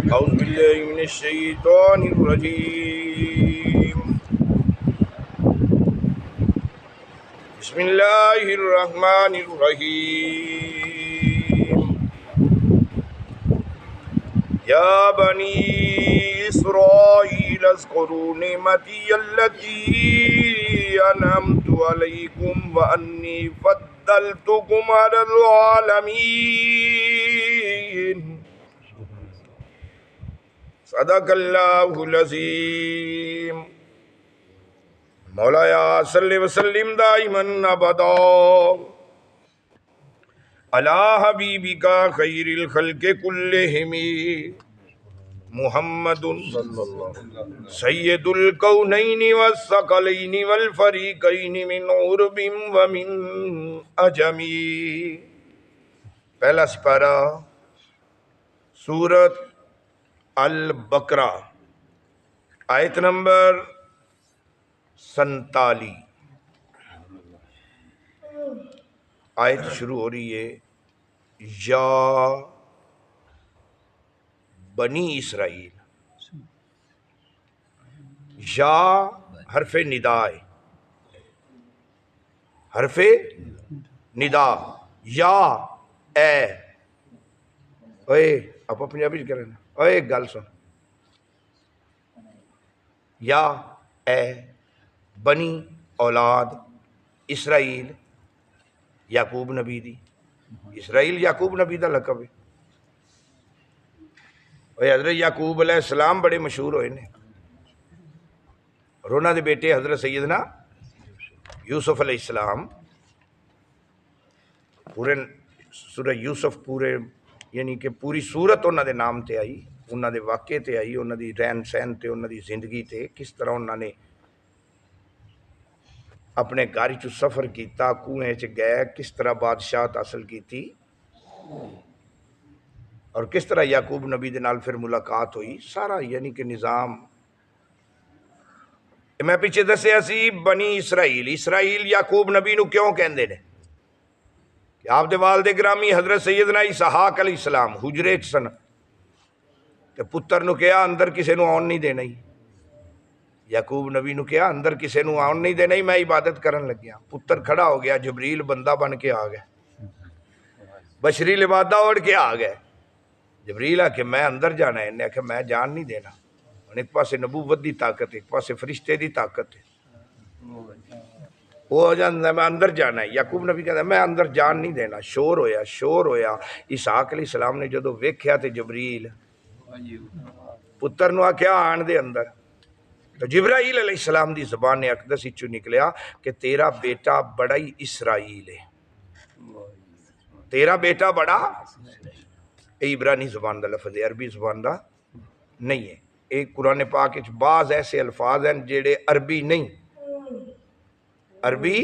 أعوذ بالله من الشيطان الرجيم. بسم الله الرحمن الرحيم. يا بني إسرائيل اذكروا نعمتي التي أنعمت عليكم وأني فضلتكم على العالمين. صدق اللہ العظیم. مولایا صلی وسلم دائما ابدا علی حبیبک خیر الخلق کلہم محمد سید الکونین والثقلین والفریقین من عرب ومن عجم. پہلا سپارہ سورت البقرہ آیت نمبر 47. آیت شروع ہو رہی ہے یا بنی اسرائیل. یا حرف ندا ہے، حرف ندا. یا اے آپ پنجابی کریں نا. ایک گل سن. یا اے بنی اولاد اسرائیل یعقوب نبی دی. اسرائیل یعقوب نبی دا لقب ہے. حضرت یعقوب علیہ السلام بڑے مشہور ہوئے نے اور انہوں دے بیٹے حضرت سیدنا یوسف علیہ السلام. پورے سورہ یوسف پورے یعنی کہ پوری سورت انہوں دے نام تے آئی، انہوں دے واقعے تے آئی، انہوں دی رہن سہن تے، انہوں دی زندگی تے، کس طرح انہوں نے اپنے گھر چ سفر کیتا، کنویں چ گئے، کس طرح بادشاہت حاصل کیتی اور کس طرح یعقوب نبی دے نال پھر ملاقات ہوئی. سارا یعنی کہ نظام میں پیچھے دسیا سی. بنی اسرائیل، اسرائیل یعقوب نبی نو کیوں کہندے نے کہ آپ دے والد گرامی حضرت سیدنا اسحاق علیہ السلام حجرے چ سن تے پتر نو کہیا اندر کسے نو آن نہیں دینا. یعقوب نبی نو کہیا اندر کسے نو آن نہیں دینا، میں عبادت کرن لگیا. پتر کھڑا ہو گیا، جبریل بندہ بن کے آ گیا، بشری لبادہ اوڑھ کے آ گئے. جبریل آ کہ میں اندر جانا ہے، انہیں آکھا میں جان نہیں دینا. ایک پاسے نبوت دی طاقت ہے، ایک پاسے فرشتے دی طاقت ہے. وہ جانتا میں اندر جانا ہے. یعقوب نبی کہتا ہے میں اندر جان نہیں دینا. شور ہویا، شور ہویا. اسحاق علیہ السلام نے جدو ویکھیا تے جبریل پتر نو آکھیا آن دے اندر. تو جبرائیل علیہ السلام دی زبان اقدس چو نکلیا کہ تیرا بیٹا بڑا ہی اسرائیل ہے، تیرا بیٹا بڑا. اے عبرانی زبان دا لفظ ہے، عربی زبان دا نہیں ہے. ایک قرآن پاک وچ بعض ایسے الفاظ ہیں جڑے عربی نہیں. عربی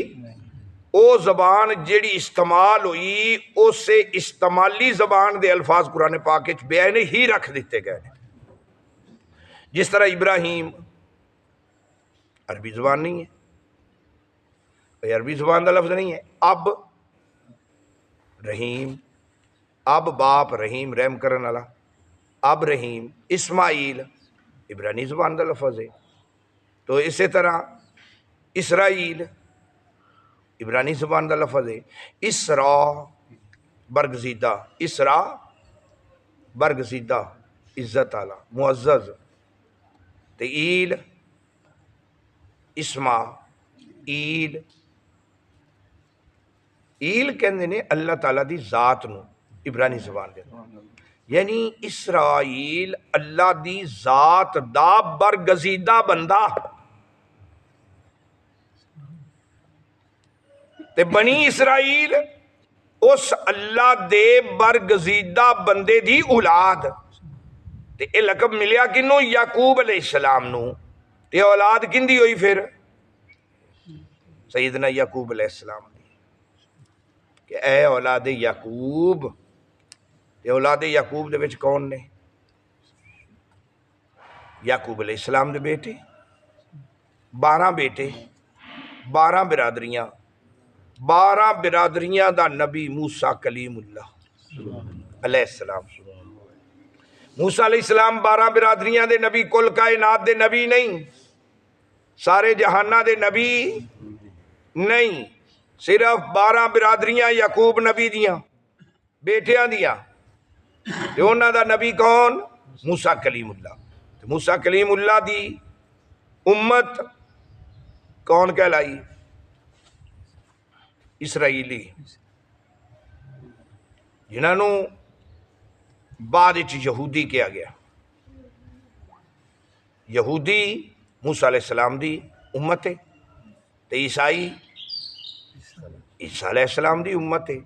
او زبان جیڑی استعمال ہوئی اسے استعمالی زبان دے الفاظ قرآن پاک وچ بیان ہی رکھ دیتے گئے. جس طرح ابراہیم عربی زبان نہیں ہے، عربی زبان دا لفظ نہیں ہے. اب رحیم، اب باپ، رحیم رحم کرن والا. اب رحیم. اسماعیل عبرانی زبان دا لفظ ہے. تو اسی طرح اسرائیل عبرانی زبان دا لفظ ہے. اسرا برگزیدہ، اسرا برگزیدہ عزت والا معزز. تے ایل اسما ایل، ایل کہندے نے اللہ تعالیٰ دی ذات نو عبرانی زبان دے. یعنی اسرائیل اللہ دی ذات دا برگزیدہ بندہ. تے بنی اسرائیل اس اللہ دے برگزیدہ بندے دی اولاد. تے اے لقب ملیا کنوں؟ یعقوب علیہ السلام نو. تے اولاد کندی ہوئی پھر؟ سیدنا یعقوب علیہ السلام دی. کہ اے اولاد یعقوب. تے اولاد یعقوب دے وچ کون نے؟ یعقوب علیہ السلام دے بیٹے 12 بیٹے، 12 برادریاں. 12 برادریاں دا نبی موسیٰ کلیم اللہ علیہ السلام. موسیٰ علیہ السلام 12 برادریاں دے نبی، کل کائنات دے نبی نہیں، سارے جہانہ دے نبی نہیں، صرف 12 برادریاں یعقوب نبی دیاں بیٹیاں دیاں، تے انہاں دا نبی کون؟ موسیٰ کلیم اللہ۔ موسیٰ کلیم اللہ دی امت کون کہلائی؟ اسرائیلی، جنہاں نو بعد وچ یہودی کیا گیا۔ یہودی موسیٰ علیہ السلام دی امت ہے، تے عیسائی عیسیٰ علیہ السلام دی امت ہے،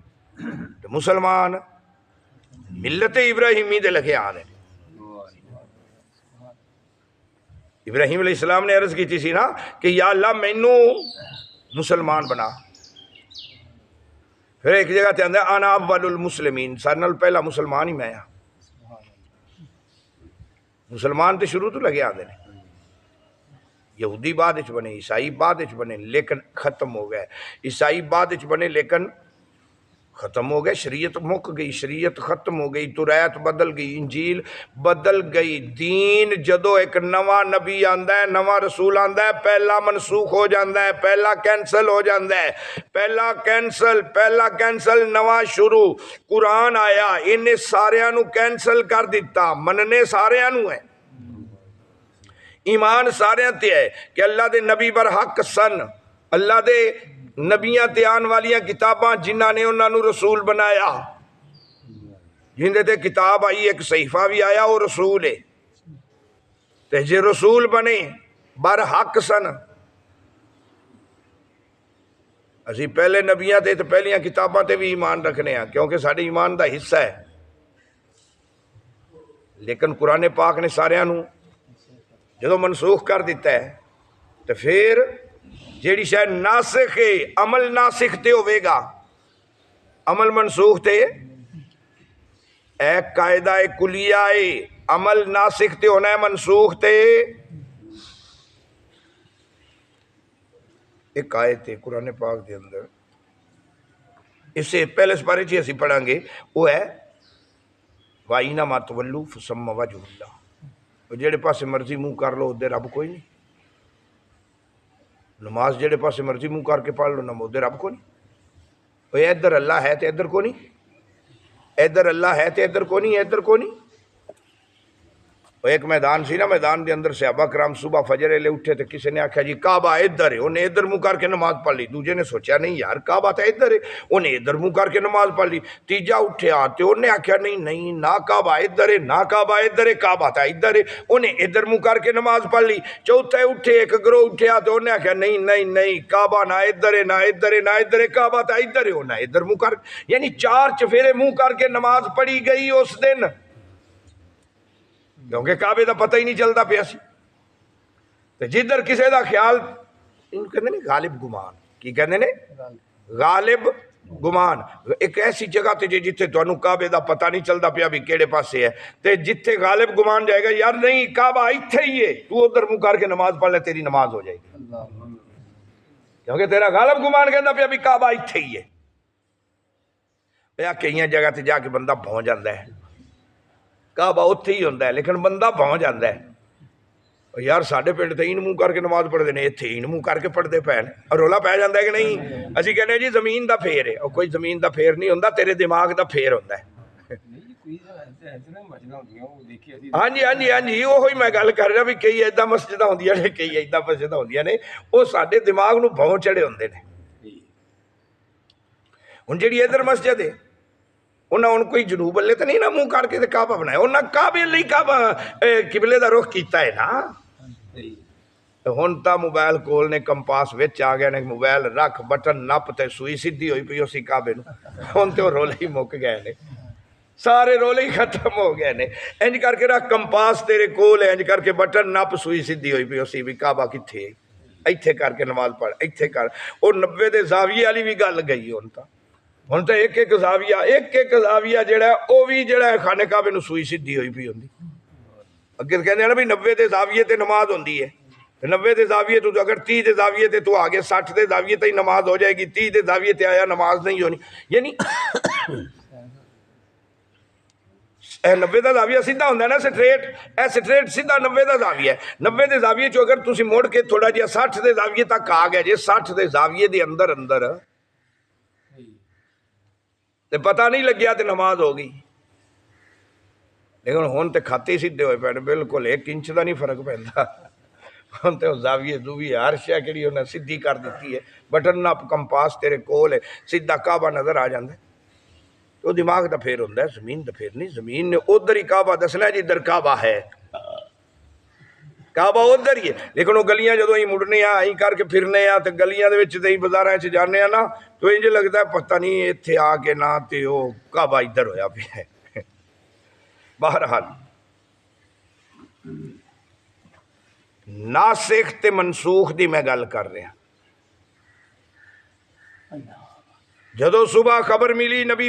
تے مسلمان ملت ابراہیمی دے لگے آنے۔ ابراہیم علیہ السلام نے عرض کی تھی سی نا کہ یا اللہ مینوں مسلمان بنا، پھر ایک جگہ تے اندر انا اول المسلمین، سارے نال پہلا مسلمان ہی میں ہاں۔ مسلمان تے شروع تو لگے آندے نے، یہودی بعد وچ بنے، عیسائی بعد وچ بنے، لیکن ختم ہو گئے۔ عیسائی بعد وچ بنے لیکن ختم ہو گئے، شریعت مک گئی، شریعت ختم ہو گئی، توریت بدل گئی، انجیل بدل گئی۔ دین جدو ایک نواں نبی آندا ہے، نواں رسول آندا ہے، پہلا منسوخ ہو جاندا ہے، پہلا کینسل ہو جاندا ہے، پہلا کینسل نواں شروع۔ قرآن آیا انہیں ساریاں نو کینسل کر دیتا، مننے ساریاں نو ہے، ایمان ساریاں تے ہے کہ اللہ دے نبی برحق سن، اللہ دے نبیاں تے آن والیاں کتاباں جنہاں نے انہاں نو رسول بنایا، جندے تے کتاب آئی ایک صحیفہ بھی آیا وہ رسول ہے، تے جے رسول بنے برحق سن۔ اسی پہلے نبیاں تے پہلیاں کتاباں تے بھی ایمان رکھنے ہیں کیونکہ ساڑے ایمان دا حصہ ہے، لیکن قرآن پاک نے ساریاں نو جدو منسوخ کر دیتا ہے تو پھر جیڑی شاید ناسخ ہے، عمل ناسخ تے ہوئے گا، عمل منسوخ تے ایک قاعدہ کلیہ ہے، عمل ناسخ تے ہونا ہے، منسوخ تے ایک آیت ہے قرآن پاک دے اندر، اس سے پہلے سپارے چی اسی پڑھیں گے، وہ ہے وَإِنَّمَا تُوَلُّوا فَثَمَّ وَجْهُ اللَّهِ، جیڑے پاسے مرضی منہ کر لو ادھر رب کوئی نہیں، نماز جیڑے پاسے مرضی منہ کر کے پڑھ لو نہ ادھر رب کو نہیں، ادھر اللہ ہے تے ادھر کو نہیں، ادھر اللہ ہے تے ادھر کو نہیں، ادھر کو نہیں۔ ایک میدان سی نا، میدان دے اندر صحابہ کرام صبح فجر لے اٹھے تے کسی نے آکھا جی کعبہ ادھر ہے، انہیں ادھر منہ کر کے نماز پڑھ لی، دوجے نے سوچا نہیں یار کعبہ تے ادھر ہے، انہیں ادھر منہ کر کے نماز پڑھ لی، تیجا اٹھے آتے انہیں آکھا نہیں نہ کعبہ ادھر ہے، نہ کعبہ ادھر ہے، کعبہ تے ادھر ہے، انہیں ادھر منہ کر کے نماز پڑھ لی، چوتھے اٹھے ایک گروہ اٹھے آتے انہیں آکھا نہیں کعبہ نہ ادھر ہے، نہ ادھر ہے، نہ ادھر ہے، کعبہ تے ادھر ہے، انہیں ادھر منہ کر، یعنی 4 چفیرے منہ کر کے نماز پڑھی گئی اس دن، کیونکہ کعبے دا پتہ ہی نہیں چلتا پیا سی، تے جدھر کسے دا خیال، ان کہندے نے غالب گمان، کی کہندے نے غالب گمان، ایک ایسی جگہ تے جتھے تانوں کعبے دا پتہ نہیں چلتا پیا بھی کیڑے پاسے ہے، تے جتھے غالب گمان جائے گا یار نہیں کعبہ ایتھے ہی ہے، تو ادھر منہ کر کے نماز پڑھ لے تیری نماز ہو جائے گی، کیونکہ تیرا غالب گمان کہندا پیا بھی کعبہ ایتھے ہی ہے۔ پیا کئی جگہ تے جا کے بندہ بھون جاندا ہے، کعبہ اتھے ہی ہوندا ہے لیکن بندہ بھون جاندا ہے، یار ساڈے پنڈ تے این منہ کر کے نماز پڑھدے نے، ایتھے این منہ کر کے پڑھدے پے نے، اور رولا پی جاندا ہے کہ نہیں؟ اسی کہنے جی زمین دا پھیر ہے، اور کوئی زمین دا پھیر نہیں ہوندا، تیرے دماغ دا پھیر ہوندا ہے۔ ہاں جی وہی میں گل کر رہا بھی کئی ایداں مسجداں ہوندیاں نے، کئی ایداں مسجداں ہوندیاں نے، وہ ساڈے دماغ نو بھون چڑھے ہوندے نے۔ ہن جیڑی ادھر مسجد ہے انہاں ان کوئی جنوب والے تو نہیں نا منہ کر کے کعبہ بنایا، انہاں کعبے لئی کعبہ قبلے دا رخ کیتا ہے نا۔ ہن تا موبائل کول نے کمپاس وچ آ گئے نے، موبائل رکھ بٹن نپ تے سوئی سیدھی ہوئی پئی اسی کعبے نو، ہن تے رولے ہی مک گئے نے، سارے رولے ہی ختم ہو گئے نے، انج کر کے رکھ کمپاس تیرے کول ہے، انج کر کے بٹن نپ سوئی سیدھی ہوئی پئی اسی بھی کعبہ کتھے، ایتھے کر کے نماز پڑھ، ایتھے کر، او 90 دے زاویے والی بھی گل گئی ہن تا، ہن تو ایک زاویہ جڑا ہے وہ بھی جڑا ہے خانے کعبے نو سوئی سیدھی ہوئی پئی ہوندی، اگے کہندے نا بھی 90 دے زاویے تے نماز ہوندی ہے، 90 دے زاویے تو اگر 30 دے زاویے تے تو آگے 60 دے زاویے تے ہی نماز ہو جائے گی، 30 دے زاویے تے آیا نماز نہیں ہونی، یعنی ਇਹ 90 ਦਾ ਜ਼ਾਵੀਆ ਸਿੱਧਾ ਹੁੰਦਾ ਨਾ ਸਟ੍ਰੇਟ, ਇਹ ਸਟ੍ਰੇਟ ਸਿੱਧਾ 90 ਦਾ ਜ਼ਾਵੀਆ ਹੈ। 90 ਦੇ ਜ਼ਾਵੀਏ ਚੋਂ ਅਗਰ ਤੁਸੀਂ ਮੁੜ ਕੇ ਥੋੜਾ ਜਿਹਾ 60 ਦੇ ਜ਼ਾਵੀਏ ਤੱਕ ਆ ਗਏ ਜੇ, 60 ਦੇ ਜ਼ਾਵੀਏ ਦੇ ਅੰਦਰ ਤੇ ਪਤਾ ਨਹੀਂ ਲੱਗਿਆ ਤੇ ਨਮਾਜ਼ ਹੋ ਗਈ। ਲੇਕਿਨ ਹੁਣ ਤੇ ਖਾਤੇ ਸਿੱਧੇ ਹੋਏ ਪਏ ਨੇ, ਬਿਲਕੁਲ 1 ਇੰਚ ਦਾ ਨਹੀਂ ਫਰਕ ਪੈਂਦਾ। ਹੁਣ ਤੇ ਜ਼ਾਵੀਏ ਜ਼ੂਵੀਏ ਹਰ ਸ਼ੈ ਕਿਹੜੀ ਉਹਨੇ ਸਿੱਧੀ ਕਰ ਦਿੱਤੀ ਹੈ। ਬਟਨ ਨੱਪ ਕੰਪਾਸ ਤੇਰੇ ਕੋਲ ਹੈ, ਸਿੱਧਾ ਕਾਬਾ ਨਜ਼ਰ ਆ ਜਾਂਦਾ। ਉਹ ਦਿਮਾਗ ਦਾ ਫੇਰ ਹੁੰਦਾ, ਜ਼ਮੀਨ ਦਾ ਫੇਰ ਨਹੀਂ। ਜ਼ਮੀਨ ਨੇ ਉਧਰ ਹੀ ਕਾਬਾ ਦੱਸਣਾ ਜਿੱਧਰ ਕਾਬਾ ਹੈ, ਕਾਬਾ ਉਧਰ ਹੀ ਹੈ। ਲੇਕਿਨ ਉਹ ਗਲੀਆਂ ਜਦੋਂ ਅਸੀਂ ਮੁੜਨੇ ਆ, ਅਸੀਂ ਕਰਕੇ ਫਿਰਨੇ ਆ ਤੇ ਗਲੀਆਂ ਦੇ ਵਿੱਚ ਤੇ ਅਸੀਂ ਬਾਜ਼ਾਰਾਂ 'ਚ ਜਾਂਦੇ ਆ ਨਾ, ਤਾਂ ਇੰਝ ਲੱਗਦਾ ਪਤਾ ਨਹੀਂ ਇੱਥੇ ਆ ਕੇ ਨਾ ਤੇ ਉਹ ਕਾਬਾ ਇੱਧਰ ਹੋਇਆ ਪਿਆ ਹੈ। ਬਹਰਹਾਲ ਨਾਸਿਖ ਤੇ ਮਨਸੂਖ ਦੀ ਮੈਂ ਗੱਲ ਕਰ ਰਿਹਾ। ਜਦੋਂ ਸੁਬਹ ਖਬਰ ਮਿਲੀ ਨਬੀ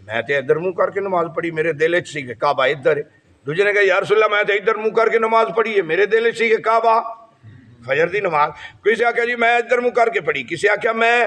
ਮੈਂ ਤੇ ਇੱਧਰ ਮੂੰਹ ਕਰਕੇ ਨਮਾਜ਼ ਪੜ੍ਹੀ, ਮੇਰੇ ਦਿਲ 'ਚ ਸੀ ਕਿ ਕਾਬਾ ਇੱਧਰ ਹੈ। ਦੂਜੇ ਨੇ ਕਿਹਾ ਯਾ ਰਸੂਲ ਅੱਲਾ, ਮੈਂ ਤੇ ਇੱਧਰ ਮੂੰਹ ਕਰਕੇ ਨਮਾਜ਼ ਪੜ੍ਹੀ ਹੈ, ਮੇਰੇ ਦਿਲ 'ਚ ਸੀ ਕਿ ਕਾਬਾ। ਫਜਰ ਦੀ ਨਮਾਜ਼ ਕਿਸੇ ਆਖਿਆ ਜੀ ਮੈਂ ਇੱਧਰ ਮੂੰਹ ਕਰਕੇ ਪੜ੍ਹੀ, ਕਿਸੇ ਆਖਿਆ ਮੈਂ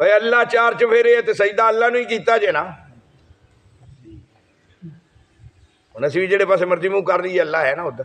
ਭਾਈ ਅੱਲਾ 4 ਚੁਫੇਰੇ ਤੇ ਸਜਦਾ ਅੱਲਾ ਨੂੰ ਹੀ ਕੀਤਾ ਜੇ ਨਾ। ਹੁਣ ਅਸੀਂ ਵੀ ਜਿਹੜੇ ਪਾਸੇ ਮਰਜ਼ੀ ਮੂੰਹ ਕਰ ਲਈਏ, ਅੱਲਾ ਹੈ ਨਾ ਉੱਧਰ,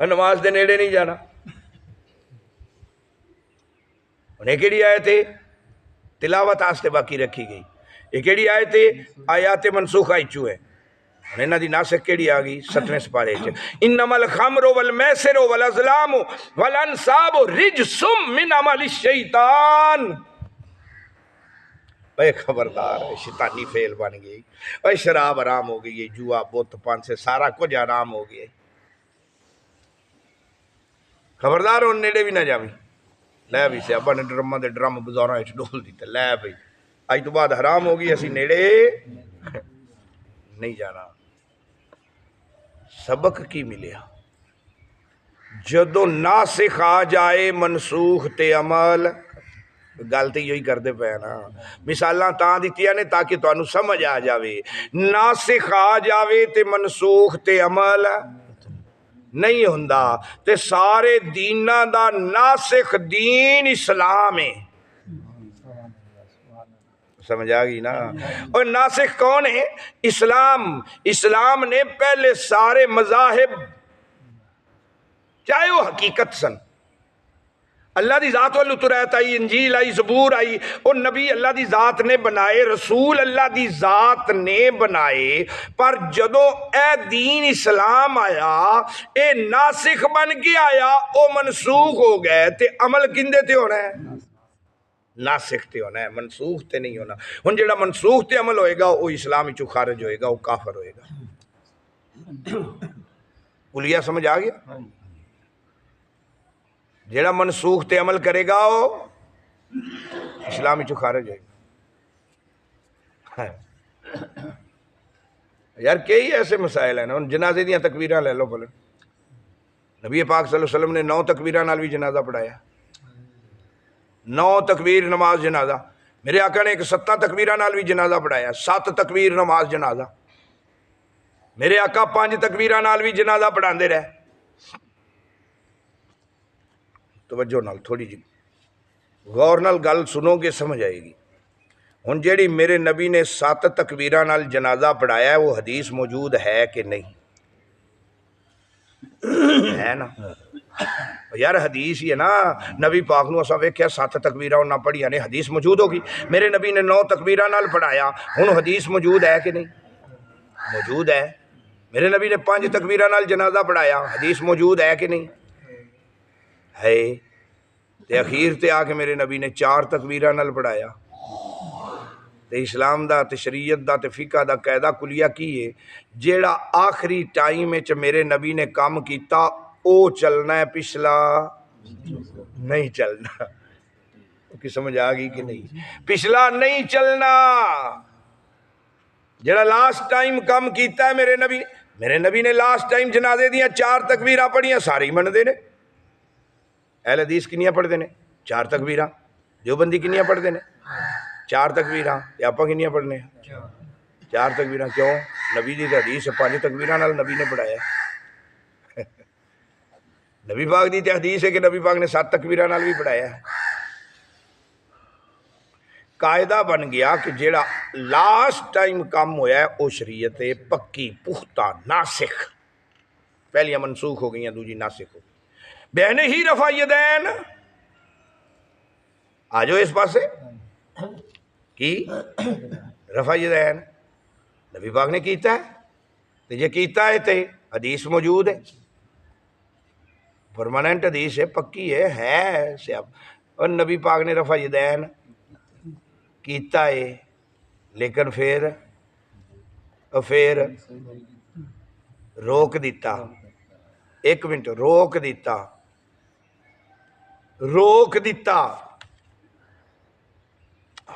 نماز دے نیڑے نہیں جانا. انہیں کیڑی آیت ہے تلاوت آستے باقی رکھی گئی. یہ کیڑی آیت ہے آیات منسوخ آئی چو ہے. انہیں دی ناسخ کیڑی آگئی 7ویں سپارے چ انما الخمر والمیسر والازلام والانصاب رجس من عمل الشیطان. اے خبردار شیطانی فعل بن گئی. اے شراب حرام ہو گئی, جوا بت پان سے سارا کچھ حرام ہو گیا. خبردار ان نیڑے بھی نہ جاویں. لے بھی سے ابا نے ڈرمہ دے ڈرم بزاراں وچ ڈول دیتے. لے بھئی اج تو بعد حرام ہو گئی, اسی نیڑے نہیں جانا. سبق کی ملیا جدو ناسخ آ جائے منسوخ تے عمل. گل تے یہی کرتے پے نا. مثالاں تاں دتیاں نے تاکہ تانوں سمجھ آ جاوے. ناسخ آ جاوے تے منسوخ تے عمل نہیں ہوندا. تے سارے دیناں دا ناسخ دین اسلام ہے. سمجھ آ گئی نا. اور ناسخ کون ہے؟ اسلام. اسلام نے پہلے سارے مذاہب چاہے وہ حقیقت سن, اللہ دی ذات والو ترایت آئی, انجیل آئی, زبور آئی, اور نبی اللہ دی ذات نے بنائے, رسول اللہ دی ذات نے بنائے. پر جدو اے دین اسلام آیا اے ناسخ بن کے آیا, او منسوخ ہو گئے. تے عمل کندے تے ہونا ہے؟ ناسخ تے ہونا ہے, منسوخ تے نہیں ہونا. ہن جڑا منسوخ تے عمل ہوئے گا وہ اسلام وچوں خارج ہوئے گا, وہ کافر ہوئے گا. کلیہ سمجھ آ گیا؟ جڑا منسوخ تے عمل کرے گا وہ اسلام وچوں خارج ہوئے گا. یار کئی ایسے مسائل ہیں نا. جنازے دیاں تکبیراں لے لو بھلے. نبی پاک صلی اللہ علیہ وسلم نے 9 تکبیراں نال بھی جنازہ پڑھایا. 9 تکبیر نماز جنازہ. میرے آقا نے ایک 7 تکبیراں نال بھی جنازہ پڑھایا. 7 تکبیر نماز جنازہ. میرے آقا 5 تکبیراں نال بھی جنازہ پڑھاندے رہے. توجہ نال تھوڑی جی غور نال گل سنو گے سمجھ آئے گی. ہن جیڑی میرے نبی نے 7 تکبیراں نال جنازہ پڑھایا ہے وہ حدیث موجود ہے کہ نہیں؟ ہے نا یار, حدیث ہی ہے نا. نبی پاک نو اساں ویکھیا 7 تکبیراں انہاں پڑھیاں نے, حدیث موجود ہوگی. میرے نبی نے 9 تکبیراں نال پڑھایا, ہن حدیث موجود ہے کہ نہیں؟ موجود ہے. میرے نبی نے 5 تکبیراں نال جنازہ پڑھایا, حدیث موجود ہے کہ نہیں؟ ہے. تے اخیر تے آ کے میرے نبی نے 4 تکبیراں نال پڑھایا. تے اسلام دا تے شریعت دا تے فقہ دا قاعدہ کلیہ کی ہے, جیڑا آخری ٹائم وچ میرے نبی نے کام کیتا او چلنا ہے, پچھلا نہیں چلنا. کہ سمجھ آ گئی کہ نہیں؟ پچھلا نہیں چلنا. جیڑا لاسٹ ٹائم کام کیتا ہے میرے نبی نے لاسٹ ٹائم جنازے دیاں 4 تکبیراں پڑھیاں, سارے ہی من دے نے. اہل حدیث کنیاں پڑھ دے نے؟ 4 تکبیراں. دیوبندی کنیاں پڑھ دے نے؟ 4 تکبیراں. تے آپاں کنیاں پڑھنے؟ 4 تکبیراں. کیوں؟ نبی دی حدیث 5 تکبیراں نال نبی نے پڑھایا. نبی پاک دی تے حدیث ہے کہ نبی پاک نے 7 تکبیراں نال بھی پڑھایا. قاعدہ بن گیا کہ جیڑا لاسٹ ٹائم کام ہویا ہے او شریعت پکی پختہ ناسخ. پہلیاں منسوخ ہو گئیاں, دوجی ناسخ ہو گئی. بہنے ہی رفع یدین. آ جاؤ اس پاسے کی رفع یدین نبی پاک نے کیتا ہے. تے جے کیتا ہے تے حدیث موجود ہے, پرماننٹ حدیث ہے, پکی ہے سیاب. اور نبی پاک نے رفع یدین کیتا ہے, لیکن پھر روک دیتا. 1 منٹ روک دیتا.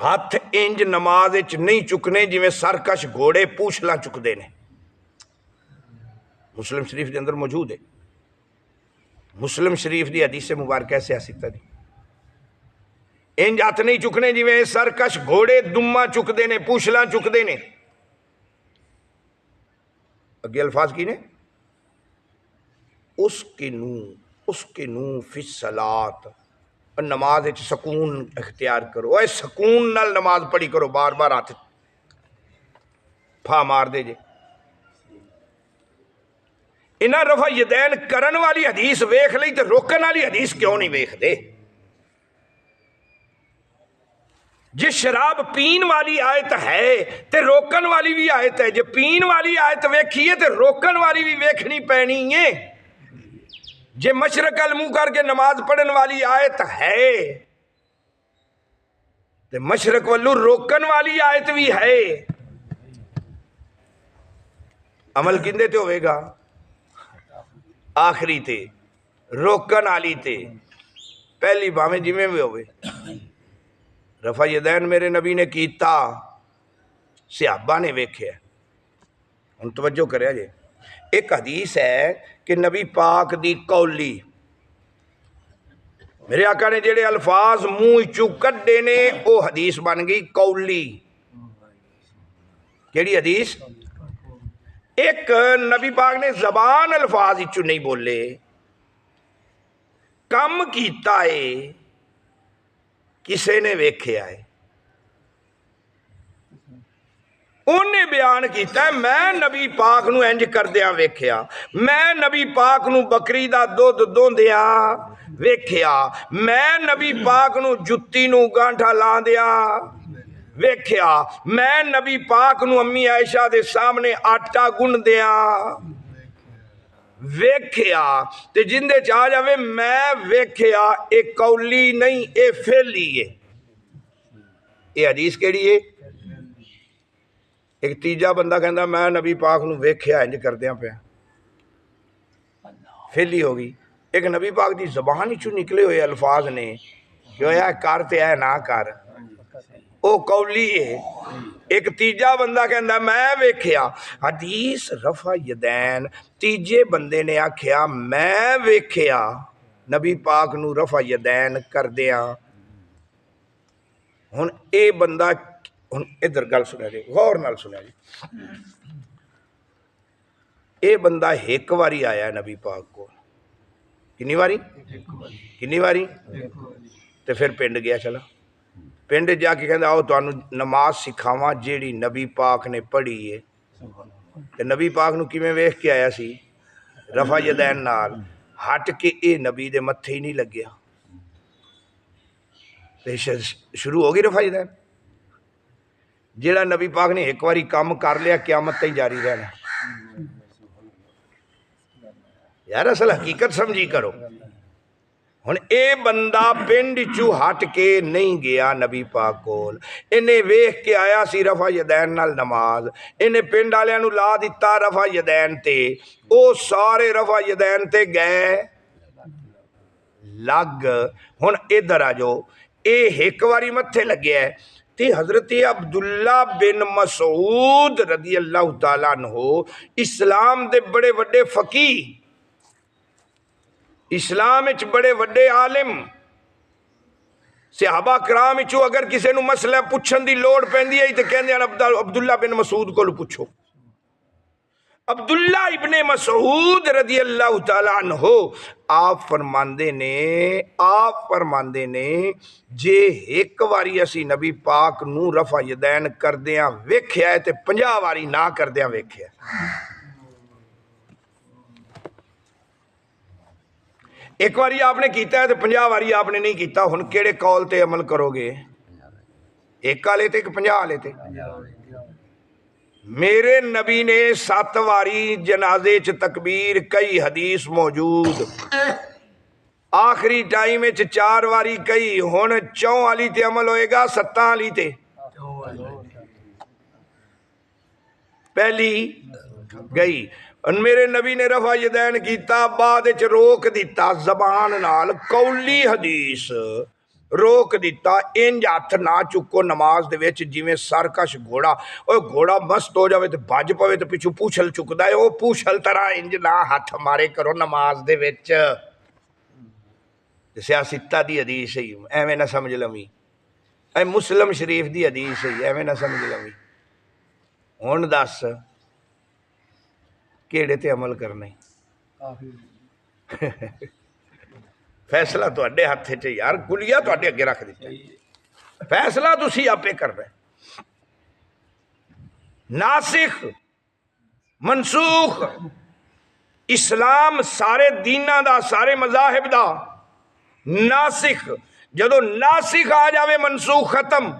ہاتھ انج نماز وچ نہیں چکنے جویں سرکش گھوڑے پوچھلاں چکدے نے. مسلم شریف کے اندر موجود ہے. مسلم شریف دی حدیث مبارکہ سے سکتا دی. انج ہاتھ نہیں چکنے جویں سرکش گھوڑے دماں چکدے نے, پوچھلاں چکدے نے. اگے الفاظ کی نے اس کے نو فی الصلاۃ. نماز وچ سکون اختیار کرو. اے سکون نال نماز پڑھی کرو, بار بار ہاتھ پھا مار دے جے. انہاں رفع یدین کرن والی حدیث ویکھ لئی تے روکن والی حدیث کیوں نہیں ویکھ دے؟ جی شراب پین والی آیت ہے تے روکن والی بھی آیت ہے، جی پین والی آیت ویکھیے تے روکن والی بھی ویکھنی پینی ہے۔ جی مشرق المنہ کر کے نماز پڑھن والی آیت ہے تے مشرق والو روکن والی آیت بھی ہے، عمل کندے تے ہوئے گا؟ آخری تے روکن والی تے پہلی باہیں جویں بھی ہوئے۔ رفع یدین میرے نبی نے کیتا، صحابہ نے ویکھیا۔ ہن توجہ کریا جی، ایک حدیث ہے کہ نبی پاک دی قولی، میرے آقا نے جڑے الفاظ منہ چوں کڈے نے او حدیث بن گئی قولی۔ کیڑی حدیث؟ ایک نبی پاک نے زبان الفاظ چوں نہیں بولے، کم کیتا ہے، کسے نے ویکھیا ہے، انہیں بیان کیتا ہے میں نبی پاک نو انج کردیاں ویکھیا، میں نبی پاک نو بکری دا دودھ دوندیاں ویکھیا، میں نبی پاک نو جتی نو گانٹھا لاندیاں ویکھیا، میں نبی پاک نو امی عائشہ دے سامنے آٹا گندیاں ویکھیا۔ تے جندے چاہ جاوے میں ویکھیا، اے قولی نہیں اے فعلی ہے۔ اے حدیث کیڑی ہے؟ ایک تیجا بندہ کہندا میں نبی پاک نو ویکھیا انج کردیاں پیا، فعلی ہو گئی۔ ایک نبی پاک دی زبان ہی چوں نکلے ہوئے الفاظ نے کہ اے کر تے اے نہ کر، او قولی ہے۔ ایک تیجا بندہ کہندا میں ویکھیا، حدیث رفع یدین تیجے بندے نے آکھیا میں ویکھیا نبی پاک نو رفع یدین کردیاں۔ ہن اے بندہ، ہن ادھر گل سنیا جی، غور نال سنیا جی، اے بندہ ایک واری آیا نبی پاک کو، کنی واری؟ کنی واری؟ تے پھر پنڈ گیا چلا، پنڈ جا کے کہندا آؤ تانوں نماز سکھاواں جیڑی نبی پاک نے پڑھی ہے۔ تے نبی پاک نو کیویں ویکھ کے آیا سی؟ رفع یدین نال، ہٹ کے اے نبی دے متھے ہی نہیں لگیا، تے شروع ہو گئی رفع یدین۔ جیڑا نبی پاک نے ایک واری کام کر لیا قیامت تک جاری رہنا۔ یار اصل حقیقت سمجھی کرو۔ ہن اے بندہ پنڈ چوں ہٹ کے نہیں گیا نبی پاک کول، انہیں ویکھ کے آیا سی رفع یدین نال نماز، انہیں پنڈ والیاں نو لا دتا رفع یدین تے، او سارے رفع یدین تے گئے لگ۔ ہن ادھر آ جو، اے ایک واری متھے لگیا ہے تے حضرت عبداللہ بن مسعود رضی اللہ تعالیٰ عنہ اسلام دے بڑے وڈے فقیہ، اسلام اچ بڑے وڈے عالم، صحابہ کرام اچو اگر کسے نو مسئلہ پوچھن دی لوڑ پیندی ہے تے کہندے ہیں عبداللہ بن مسعود کو پوچھو۔ عبداللہ ابن مسعود رضی اللہ تعالیٰ عنہ آپ فرماندے نے جے ایک واری اسی نبی پاک نو رفع یدین کردیاں ویکھیا ہے تے 50 واری نہ کردیاں ویکھیا ہے۔ ایک واری آپ نے کیتا ہے تے 50 واری آپ نے نہیں کیتا، ہن کیڑے قول تے عمل کرو گے؟ ایک آلے تے کہ 50 آلے تے؟ میرے نبی نے 7 واری جنازے چ تکبیر، کئی حدیث موجود، آخری ٹائم 4 واری کئی، ہن 4 والی تے عمل ہوئے گا 7 والی تے؟ پہلی گئی۔ میرے نبی نے رفع یدین کیتا، بعد وچ روک دیتا زبان نال، قولی حدیث روک دیتا، انج ہاتھ نہ چکو نماز دے وچ جویں سرکش گھوڑا، او گھوڑا مست ہو جاوے تے بھج پوے تے پیچھے پوچھل چکدا ہے، او پوچھل طرح انج نہ ہاتھ مارے کرو نماز دے وچ۔ سیاستہ دی حدیث ہے، ایویں نہ سمجھ لویں، اے مسلم شریف دی حدیث ہے، ایویں نہ سمجھ لویں۔ ہن دس کیڑے تے عمل کرنے؟ فیصلہ تواڈے ہاتھ چ یار، کلیا تواڈے اگے رکھ دیتا، فیصلہ تسی آپے کرنا ہے۔ ناسخ منسوخ اسلام سارے دیناں دا سارے مذاہب دا ناسخ، جدو ناسخ آ جاوے منسوخ ختم.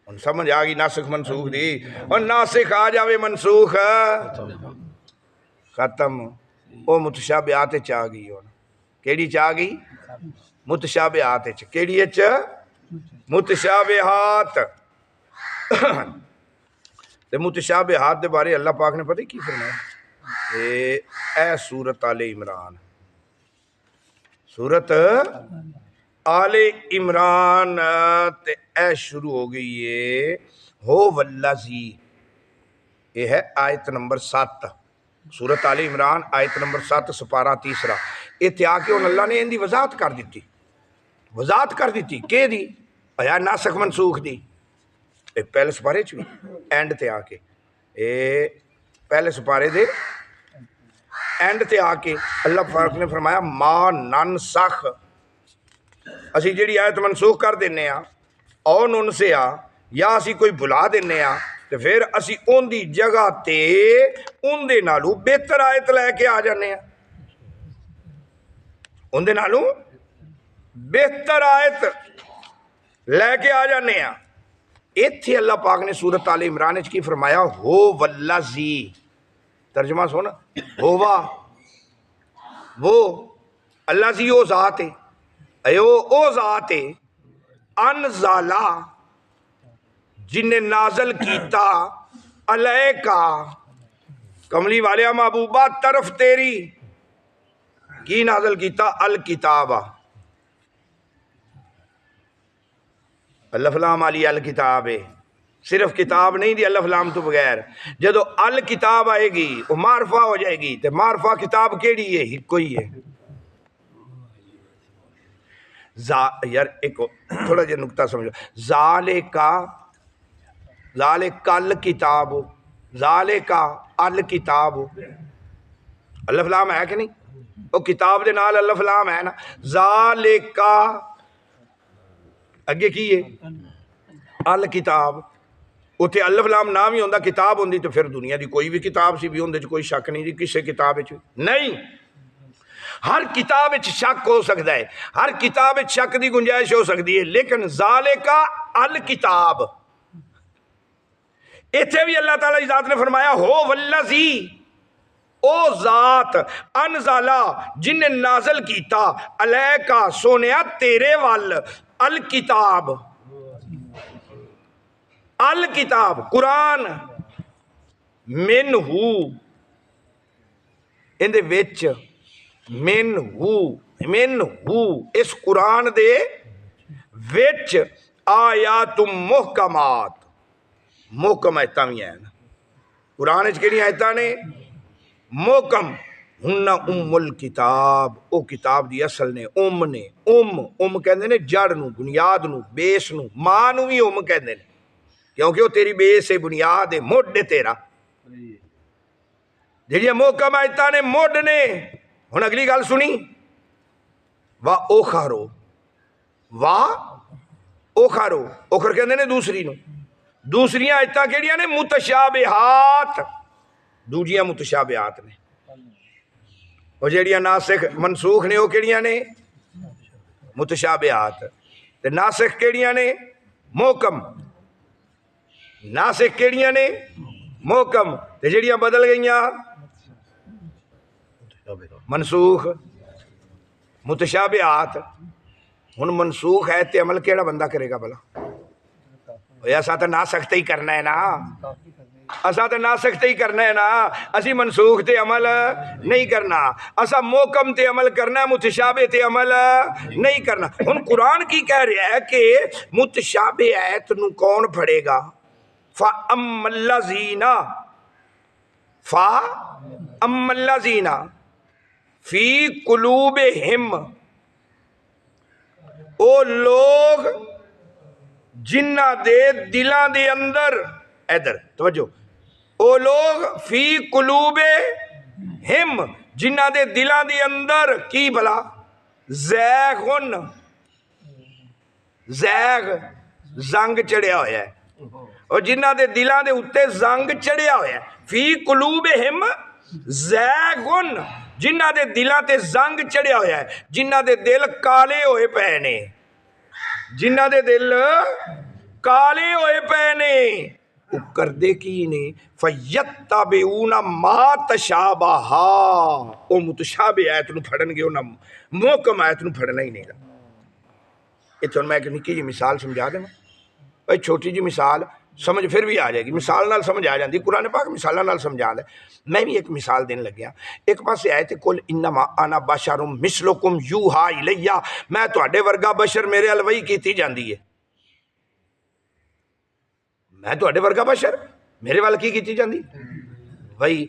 ہن سمجھ آ گئی ناسخ منسوخ دی؟ اور ناسخ آ جاوے منسوخ ختم. او متشابہات چ آ گئی. ہن کیڑی چ آ گئی؟ متشابہات چ. کیڑی چ؟ متشابہات. تے متشابہات دے بارے اللہ پاک نے پتہ کی فرمایا؟ اے سورت آل عمران، سورت آل عمران تے اے شروع ہو گئی ہے ہو والذی. یہ ہے آیت نمبر 7، سورت آل عمران آیت نمبر 7 سپارہ تیسرا. اتنے آ کے اللہ نے ان دی وضاحت کر دیتی. وضاحت کر دیتی کہ دی آیا ناسخ منسوخ دی. پہلے سپارے چ بھی اینڈ تے آ کے پہلے سپارے دے اینڈ تے آ کے اللہ پاک نے فرمایا ما ننسخ، اسی جڑی آیت منسوخ کر دینے آ او نن سے آ یا اسی کوئی بھلا دینے آ تے پھر اسی اون دی جگہ تے اون دے نالوں بہتر آیت لے کے آ جانے آ. اون دے نالوں بہتر آیت لے کے آ جانے آ. ایتھے اللہ پاک نے سورت آل عمران وچ کی فرمایا ہو والذی. ترجمہ سن، ہوا وہ، اللہ زی او ذات ہے، او ذات ہے انزالا جن نے نازل کیتا علیکا کملی والیا محبوبہ طرف تیری کی نازل کیتا الکتابہ. الف لام علی الکتاب ہے، صرف کتاب نہیں دی الف لام تو بغیر. جدو الکتاب آئے گی وہ معرفہ ہو جائے گی. تے معرفہ کتاب کیڑی ہے؟ ہی کوئی ہے. یار ایک تھوڑا جا نکتہ سمجھو. ذالکا الکتاب، ذالکا الکتاب الف لام ہے کہ نہیں؟ وہ کتاب دے نال الف لام ہے نا. ذالکا اگے کی ہے الکتاب. اتنے الف لام نام ہی ہوندا کتاب ہوندی تو پھر دنیا دی کوئی بھی کتاب سی بھی ہوندے کوئی شک نہیں جی کسے کتاب نہیں. ہر کتاب شک ہو سکتا ہے، ہر کتاب شک دی گنجائش ہو سکتی ہے، لیکن ذالکا الکتاب ایتھے بھی اللہ تعالیٰ ذات نے فرمایا ہو والذی او ذات انزالا جن نے نازل کیتا علیکا سونیا تیرے وال الکتاب. الکتاب قرآن من ہو ان دے وچ من ہو اس قرآن دے وچ آیات محکمات. محکم آیتاں بھی ہیں قرآن وچ کیڑی آیتاں نے؟ محکم. ہن ام الکتاب او کتاب دی اصل نے نے ام کہندے نے جڑ نو، بنیاد نو، بیس نو. ماں نو بھی کہندے نے کیونکہ وہ تیری بیس ہے، بنیاد ہے، مڈ ہے تیرا. جڑیاں محکم آیتاں نے مڈ نے. ہن اگلی گل سنی وا اوخارو، وا اوخارو، اوخر کہندے نے دوسری نو. دوسریاں آیتاں کیڑیاں نے؟ متشابہات. دوجیاں متشابہات نے. وہ جڑیاں ناسخ منسوخ نے وہ کیڑیاں نے؟ متشابہات. تے ناسخ کیڑیاں نے؟ محکم. ناسخ کیڑیاں نے؟ محکم. تے جڑیاں بدل گئیاں منسوخ. متشابہات. ہن منسوخ ہے تے عمل کیڑا بندہ کرے گا بھلا؟ ایسا تو ناسخ تے ہی کرنا ہے نا، اسا تو ناسخ تے ہی کرنا ہے نا. اسی منسوخ تے عمل نہیں کرنا، اسا محکم تے عمل کرنا ہے، متشابہ تے عمل نہیں کرنا. ہن قرآن کی کہہ رہا ہے کہ متشابہ آیت نو کون پڑھے گا؟ فَأَمَّا الَّذِينَ فَأَمَّا الَّذِينَ فِي قُلُوبِهِمْ او لوگ جنہ دے دلاں دے اندر، ادھر توجہ، او لوگ فی قلوبہم جنہ دے دلاں دے اندر کی بھلا؟ زیغن، زیغ زنگ چڑھیا ہویا ہے، اور جنہ دے دلاں دے اتے زنگ چڑھیا ہویا ہے. فی قلوبہم ਜ਼ੈਗੁਨ ਜਿਨ੍ਹਾਂ ਦੇ ਦਿਲਾਂ ਤੇ ਜ਼ੰਗ ਚੜਿਆ ਹੋਇਆ ਹੈ, ਜਿਨ੍ਹਾਂ ਦੇ ਦਿਲ ਕਾਲੇ ਹੋਏ ਪਏ ਨੇ, ਜਿਨ੍ਹਾਂ ਦੇ ਦਿਲ ਕਾਲੇ ਹੋਏ ਪਏ ਨੇ, ਉਹ ਕਰਦੇ ਕੀ ਨੇ? ਫਯਤਬਿਊਨ ਮਾ ਤਸ਼ਾਬਹਾ, ਉਹ ਮੁਤਸ਼ਾਬਿਹ ਆਇਤ ਨੂੰ ਫੜਨਗੇ, ਉਹਨਾਂ ਮੁਹਕਮ ਆਇਤ ਨੂੰ ਫੜਨਾ ਹੀ ਨਹੀਂਗਾ। ਇਹ ਤੁਹਾਨੂੰ ਮੈਂ ਇੱਕ ਨਿੱਕੀ ਜਿਹੀ ਮਿਸਾਲ ਸਮਝਾ ਦੇਵਾਂ, ਭਾਈ ਛੋਟੀ ਜਿਹੀ ਮਿਸਾਲ ਸਮਝ ਫਿਰ ਵੀ ਆ ਜਾਏਗੀ, ਮਿਸਾਲ ਨਾਲ ਸਮਝ ਆ ਜਾਂਦੀ, ਕੁਰਾਨ ਪਾਕ ਮਿਸਾਲਾਂ ਨਾਲ ਸਮਝਾਉਂਦਾ। ਮੈਂ ਵੀ ਇੱਕ ਮਿਸਾਲ ਦੇਣ ਲੱਗਿਆ। ਇੱਕ ਪਾਸੇ ਆਏ ਤੇ ਕੁਲ ਇਨਮਾ ਆਨਾ ਬਸ਼ਰੁਮ ਮਿਸਲੁਕੁਮ ਯੂਹਾ ਇਲੈਯਾ, ਮੈਂ ਤੁਹਾਡੇ ਵਰਗਾ ਬਸ਼ਰ, ਮੇਰੇ ਵੱਲ ਵਹੀ ਕੀਤੀ ਜਾਂਦੀ ਹੈ। ਮੈਂ ਤੁਹਾਡੇ ਵਰਗਾ ਬਸ਼ਰ, ਮੇਰੇ ਵੱਲ ਕੀ ਕੀਤੀ ਜਾਂਦੀ? ਵਹੀ।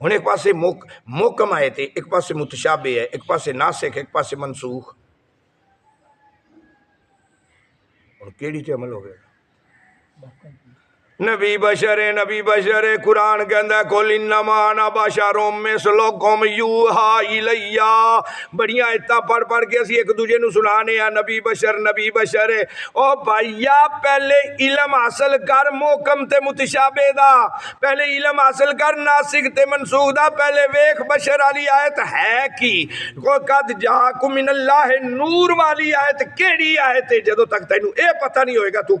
ਹੁਣ ਇੱਕ ਪਾਸੇ ਮੁਹਕਮ ਆਏ ਤੇ ਇੱਕ ਪਾਸੇ ਮੁਤਸ਼ਾਬਿਹ ਹੈ, ਇੱਕ ਪਾਸੇ ਨਾਸਿਖ, ਇੱਕ ਪਾਸੇ ਮਨਸੂਖ। ਹੁਣ ਕਿਹੜੀ ਤੇ ਅਮਲ ਹੋਵੇਗਾ? ਨਬੀ ਬਸ਼ਰ ਕੁਰਾਨ ਕਹਿੰਦਾ ਕੁਲ ਇਨਮਾ ਅਨਾ ਬਸ਼ਰੁਮ ਮਿਸਲੁਕੁਮ ਯੂਹਾ ਇਲੈਯਾ। ਬੜੀਆਂ ਆਇਤਾਂ ਪੜ੍ਹ ਕੇ ਅਸੀਂ ਇੱਕ ਦੂਜੇ ਨੂੰ ਸੁਣਾਣੇ ਆ ਨਬੀ ਬਸ਼ਰ। ਉਹ ਭਾਈਆ ਪਹਿਲੇ ਇਲਮ ਹਾਸਲ ਕਰ ਮੁਹਕਮ ਤੇ ਮੁਤਸ਼ਾਬਿਹ ਦਾ, ਪਹਿਲੇ ਇਲਮ ਹਾਸਲ ਕਰ ਨਾਸਿਖ ਤੇ ਮਨਸੂਖ ਦਾ, ਪਹਿਲੇ ਵੇਖ ਬਸ਼ਰ ਵਾਲੀ ਆਇਤ ਹੈ ਕੀ, ਕਦ ਜਾਕੁਮ ਮਿਨੱਲਾਹਿ ਨੂਰ ਵਾਲੀ ਆਇਤ ਕਿਹੜੀ ਆਇਤ ਹੈ? ਜਦੋਂ ਤੱਕ ਤੈਨੂੰ ਇਹ ਪਤਾ ਨਹੀਂ ਹੋਏਗਾ ਤੂੰ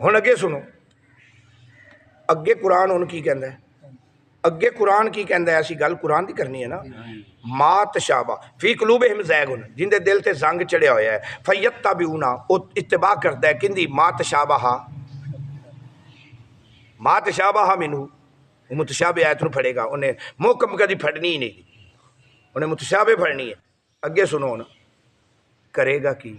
ਹੁਣ ਅੱਗੇ ਸੁਣੋ, ਅੱਗੇ ਕੁਰਾਨ ਹੁਣ ਕੀ ਕਹਿੰਦਾ ਹੈ? ਅੱਗੇ ਕੁਰਾਨ ਕੀ ਕਹਿੰਦਾ ਹੈ? ਅਸੀਂ ਗੱਲ ਕੁਰਾਨ ਦੀ ਕਰਨੀ ਹੈ ਨਾ। ਮਾ ਤਸ਼ਾਬਾ ਫੀ ਕਲੂਬਿਹਿਮ ਜ਼ੈਗੁਨ, ਜਿੰਦੇ ਦਿਲ ਤੇ ਜ਼ੰਗ ਚੜਿਆ ਹੋਇਆ ਹੈ। ਫਯਤਬਿਊਨਾ, ਉਹ ਇਤਬਾ ਕਰਦਾ ਹੈ ਕਿੰਦੀ? ਮਾ ਤਸ਼ਾਬਹਾ ਮਿਨਹੂ, ਉਹ ਮੁਤਸ਼ਾਬਿਹ ਆਇਤ ਨੂੰ ਫੜੇਗਾ। ਉਹਨੇ ਮੁਹਕਮ ਕਦੀ ਫੜਨੀ ਹੀ ਨਹੀਂ, ਉਹਨੇ ਮੁਤਸ਼ਾਬਿਹ ਫੜਨੀ ਹੈ। ਅੱਗੇ ਸੁਣੋ ਹੁਣ, ਕਰੇਗਾ ਕੀ?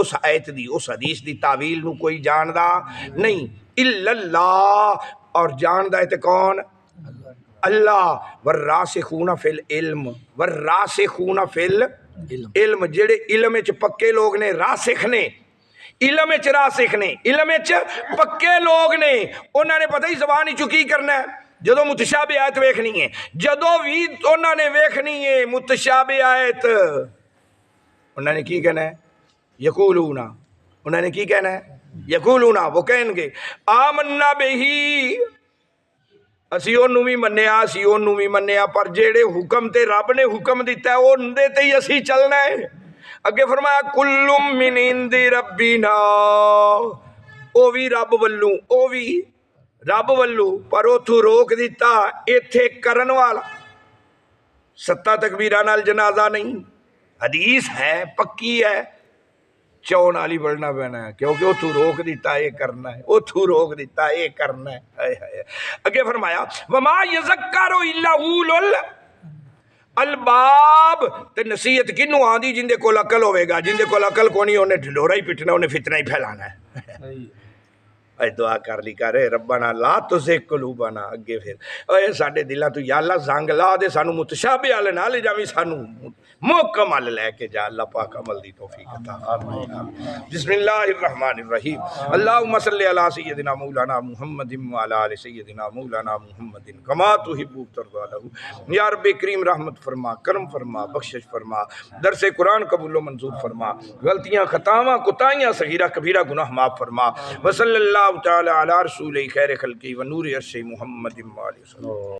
اس آیت دی اس حدیث دی تعویل نو کوئی جاندا نہیں الا اللہ، اور جاندا ہے تے کون؟ اللہ۔ والراسخون فی العلم، والراسخون فی العلم، جڑے علم وچ پکے لوگ نے، راسخ نے، علم وچ راسخ نے، علم وچ پکے لوگ نے، انہاں نے پتہ ہی زبان وچ کی کرنا ہے جدو متشابہ آیت ویکھنی ہے، جدو بھی انہاں نے ویکھنی ہے متشابہ آیت، انہاں نے کی کہنا ہے؟ یقولون، انہوں نے کی کہنا ہے؟ یقولون، وہ کہیں گے آمنا بہی، اسی انہوں بھی منیا، اسی انہوں بھی منیا، پر جیڑے حکم تے رب نے حکم دیتا ہے ان دے تے ہی اسی چلنا ہے۔ اگے فرمایا کل من عند ربنا، او بھی رب ولوں، او بھی رب ولوں، پر اتھو روک دیتا ایتھے کرن والا۔ 7 تکبیراں نال جنازہ نہیں، حدیث ہے پکی ہے، چون والی بڑھنا پینا ہے، کیونکہ اتھو روک دیتا یہ کرنا ہے، اتھو روک دیتا یہ کرنا ہے۔ اگے فرمایا وما یذکر الا اولو الباب، تے نصیحت کنوں آندی جندے کول عقل ہوئے گا، جندے کول عقل کو نہیں انہیں ڈھلورا ہی پٹنا، انہیں فتنہ ہی پھیلانا ہے۔ اے دعا کر لی کرے ربنا لا تزغ قلوبنا، اگے پھر اے ساڈے دلاں تو یا اللہ زنگ لا دے، سانو متشابہ والے نہ لے جاویں، سانو محکم عمل لے کے جا، اللہ پاک عمل دی توفیق عطا آمین۔ بسم اللہ الرحمن الرحیم، اللہم صلی علی سیدنا مولانا محمد وعلی آل سیدنا مولانا محمد کما تحب ترضی لہ۔ یا رب کریم رحمت فرما، کرم فرما، بخشش فرما، درس قرآن قبول و منظور فرما، غلطیاں خطاواں کوتاہیاں صغیرہ کبیرہ گناہ معاف فرما، وصلی اللہ تعالی علی رسول خیر خلقی و نور عرش محمد وآلہ وسلم۔